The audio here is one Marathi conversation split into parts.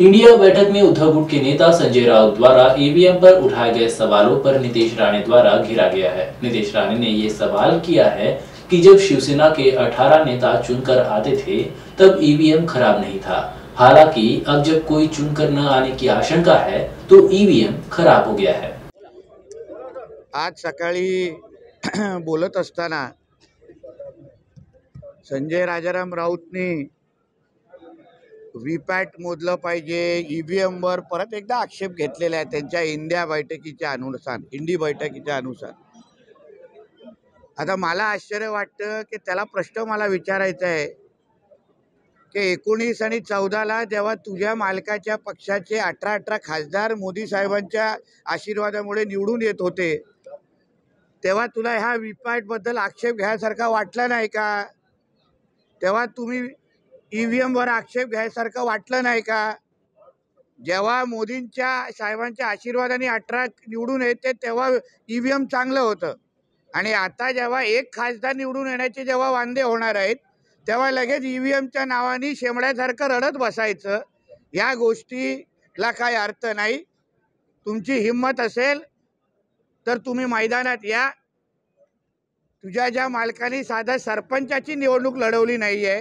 इंडिया बैठक में उद्धव गुट के नेता संजय राउत द्वारा ईवीएम पर उठाए गए सवालों पर नीतीश राणे द्वारा घेरा गया है। नीतीश राणे ने ये सवाल किया है कि जब शिवसेना के 18 नेता चुनकर आते थे तब ईवीएम खराब नहीं था। हालांकि अब जब कोई चुनकर न आने की आशंका है तो ईवीएम खराब हो गया है। आज सकाळी बोलत असताना संजय राजाराम राऊतनी व्हीपॅट मोजलं पाहिजे, ईव्हीएम वर परत एकदा आक्षेप घेतलेला आहे त्यांच्या इंडी बैठकीच्या अनुसार। आता मला आश्चर्य वाटतं की त्याला प्रश्न मला विचारायचा आहे की 19 आणि 14ला जेव्हा तुझ्या मालकाच्या पक्षाचे 18 खासदार मोदी साहेबांच्या आशीर्वादामुळे निवडून येत होते, तेव्हा तुला ह्या व्हीपॅट बद्दल आक्षेप घ्यायसारखा वाटला नाही का? तेव्हा तुम्ही ईव्हीएम वर आक्षेप घ्यायसारखं वाटलं नाही का? जेव्हा मोदींच्या साहेबांच्या आशीर्वादाने 18 निवडून येते तेव्हा ईव्हीएम चांगलं होतं, आणि आता जेव्हा एक खासदार निवडून येण्याचे जेव्हा वांदे होणार आहेत तेव्हा लगेच ईव्हीएमच्या नावाने शेमड्यासारखं रडत बसायचं। या गोष्टीला काही अर्थ नाही। तुमची हिम्मत असेल तर तुम्ही मैदानात या। तुझ्या ज्या मालकाने साधा सरपंचाची निवडणूक लढवली नाहीये,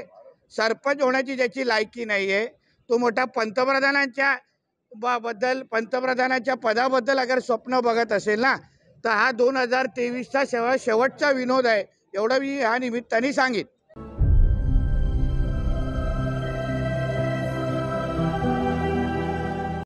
सरपंच होण्याची ज्याची लायकी नाहीये, तो मोठा पंतप्रधानाच्या पदाबद्दल अगर स्वप्न बघत असेल ना, तर हा 2023चा शेवटचा विनोद आहे, एवढं मी ह्या निमित्ताने सांगितलं।